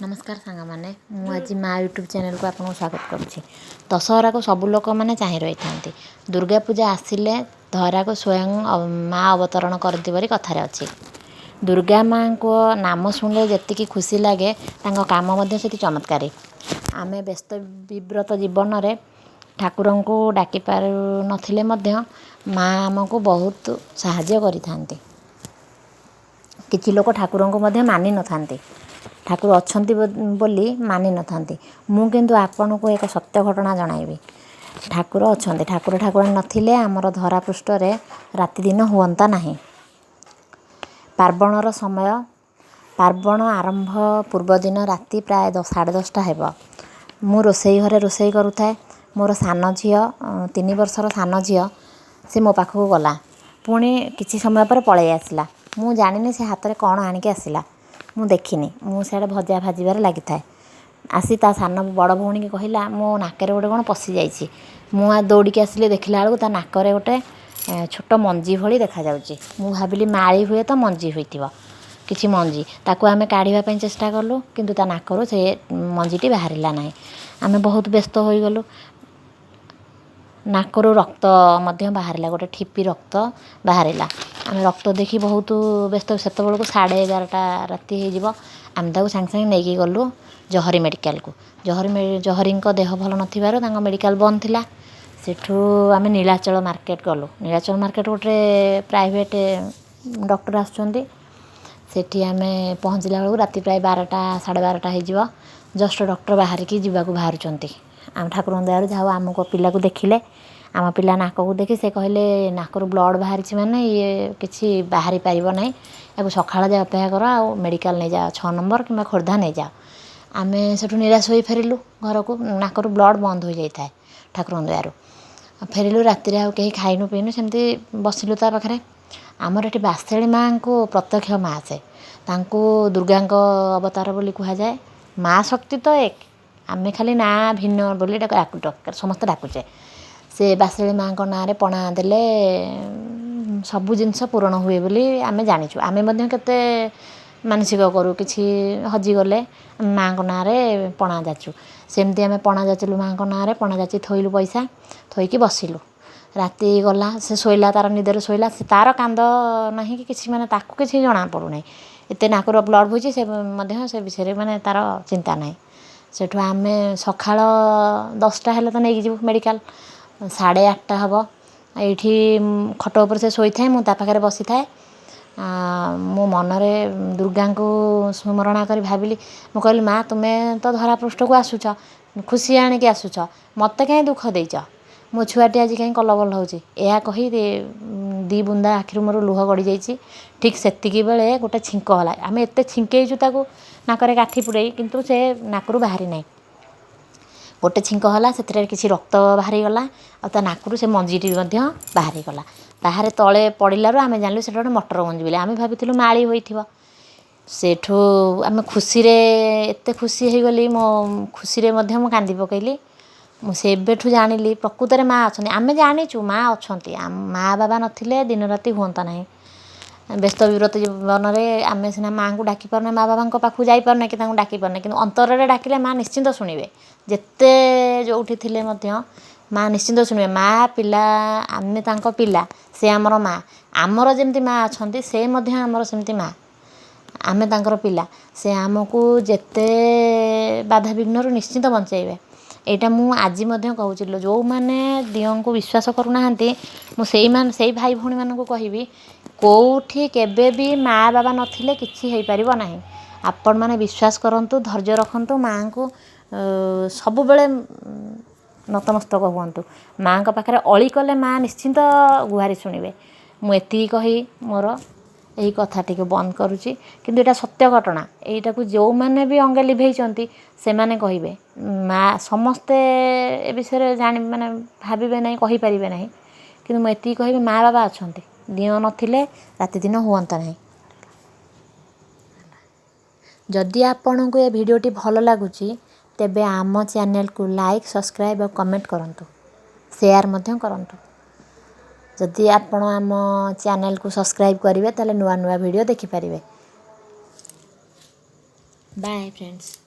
नमस्कार सांग मैंने आज माँ यूट्यूब चैनल को आपको स्वागत करुँची। दशहरा को सब लोक मैंने चाह रही था। दुर्गा पूजा आसिले धरा को स्वयं माँ अवतरण करती बरी कथार अच्छी। दुर्गा माँ को नाम शुणिले जी खुशी लगे काम से चमत्कारी। आम व्यस्त विव्रत जीवन में ठाकुर को डाकी पार नथिले माँ आमको बहुत साहाय्य करि। किछि लोक ठाकुर को मानि न थांती, ठाकुर अच्छी बोली मानि न थांती। मु किंतु आपन को एक सत्य घटना जनइबी। ठाकुर अच्छा, ठाकुर ठाकुर नथिले आमर धरा पृष्ठ रे राति दिन हुअंता नहीं। पार्वणर समय, पार्वण आरंभ पूर्व दिन राति प्राय 10:30 हेब। मु रोसई घरे रोसई करुथाए। मोर सान झील 3 वर्षर सान झील से मो पाखक गला, पुणी किछि समय पर पलि आसला। मु जानिनी से हाथ में कौन आणिक आसला, मु देखिनी। मु सियाड़े भजा भाजबार लगी थाए। आसी ता सान बड़ भौणी की कहला मो नाकरे गोटे कौन पशि जाइछि। मु दौड़िकी आसिले देखला बेलू ता नाकरे गोटे छोट मंजी भली देखा जाउछि। मु भाबिली माळी हुए तो मंजी होइतिबो, किछि मंजी ताकू आमे काढिबा पई चेष्टा करलु, किंतु ता नाकरू से मंजीटी बाहरिला नाही। आमे बहुत व्यस्त होई गलु। नाकरू रक्त मध्य बाहरिला, गोटे ठिपी रक्त बाहरिला। आमे रक्त देखी बहुत व्यस्त। सेते बेलू 11:30 राति हो जिवो। आमे ताकू सांगे सांगे नेकी गलु जहरी मेडिकल को। जहरी देह भल नथिबारु तांको मेडिकल बंद थिला। सेठू आमे नीलाचल मार्केट गलु। नीलाचल मार्केट गोटे प्राइवेट डॉक्टर आसुचंदी। सेठी आमे पहुँचला बेलू राति प्राय 12टा 12:30 हो जिवो। जस्ट डॉक्टर बाहरिकी जीवाकू बाहरुचंती। आम ठाकुर दयालु जाओ आमको पिला को देखिले। आम पिला नाक को देखी से कहले नाकरू ब्लड बाहरी माने ये किसी बाहरी पारिबो नहीं, या सकाळ जाए अपेक्षा कर आ मेडिकल नहीं जा 6 नंबर कि खोर्धा नहीं जा। आमे सेठू निराश हो फेरिलु घर को। नाकरू ब्लड बंद हो जाए ठाकुर दयारु। फेरिलु राति आ कहीं खाइनु पीनु सेमती बसिलु ता पाखरे। आमर एठी बासेली माँ को प्रत्यक्ष माँ से, तांको दुर्गा अवतार बोली कहा जाए। माँ शक्ति तो एक, आमे खाली ना भिन्न बोली समस्त डाकुचे। से बासेली माँ को ना रे पणा देले सबु जिनस पूरण हुए बोली आमे जानिछु। आमे मध्य केते मानसिक करू, किछि हजी गले माँ को ना रे पणा जाचु। सेमती आमे पणा जाचलु माँ को ना रे पणा जाची थोइलु पैसा थोइकी बसिलु। राति गला से शोइला, तार निदर शोइला। से तार कांद नहीं कि किछि माने ताकू किछि जणा पडु नै। एते नाकुर ब्लड होइछि से मध्य से विषय माने तार चिंता नाही। सेठू आमे सकाळ 10टा हेले तो नहीं जीवु मेडिकल। 8:30 हम एठी खट उपर से शोई थाए। मु ता पाखरे बसी थाए। मो मनरे दुर्गा को स्मरणा करी भाबिली। मु कहली माँ तुम्हें तो धरा पृष्ठ को आसुच, खुशी आणिकी आसुच, मते कहीं दुख देइच। मो छुआटी आज कहीं कलबल होची। या कही 2 बुंदा आखिर मोर लुह गड़ी जाइछि। ठीक सेतिकी बेले गोटे छिंक होला। आमे एते छिंकेइछु ताकू नाकरे काठी पुरई, किंतु से नाकरू बाहरी नाही। गोटे छिंक होला, से किसी रक्त बाहरी गला आ ता नाकरू से मंजीटी बाहरी गला। बाहर तले पड़िलारू आमे जानलु सेटा गोटे मटर मंजी बोली। आमे भाबिथिलु माळी होइथिबो। सेठू आमे खुशी रे एते खुशी हे गली। मो खुशी रे मध्य मु कांदी पकेइली। मु सेबेठू जानिली प्रकृत रे माँ अछंती। आमे जानिचु माँ अछंती। माँ बाबा नथिले दिन राति हुअंता नाही। व्यस्त विव्रत जीवन में आमे सिना माँ को डाकी पारना, माँ बाबा पाखु जाई पारना कि तांको डाकी पारना, किंतु अंतर रे डाकिले माँ निश्चिंत शुणिबे। जेते जोउठी थिले मध्य माँ निश्चिंत शुणिबे। माँ पिला आमे तांको पिला, से आमर माँ। आमर जेमती माँ अछंती से मध्य आमर सेमती माँ। आमे तांकर पिला, से आमको जेते बाधा विघ्न निश्चिंत बंचाइबे। एटा मु आज मध्य कहूची। जो माने दियों को विश्वास करूनाहांती, मु सेई भाई भौणी मानकु कहिबी कोठी केबे भी माँ बाबा नथिले किछि हेई परिबो नाही। आपण माने विश्वास करंतु, धैर्य रखंतु, माँ को सब बेले नतमस्तक हुअंतु। माँ को पाखरे अळी कले माँ निश्चिंत गुहारी शुणिबे। मु एति कही मोर यही कथाटी को बंद करुची। किंतु एटा सत्य घटना। एटा को जो माने भी अंगे लिभेइचंती से माने कहिबे माँ समस्ते ए विषय जानि माने भाबिबे नाही, कहि परिबे नाही। किंतु मु एति कहिबे माँ बाबा अछंती, दियो नथिले राति दिन हुअंता नाही। जदि आपण को ये वीडियोटी भल लागुची तेबे आम चैनल को लाइक, सब्सक्राइब और कमेंट करंतु, शेयर मध्य करंतु। जदि आपण आम चैनल को सब्सक्राइब करिवे ताले नुआ नुआ वीडियो देखि परिवे। Bye friends.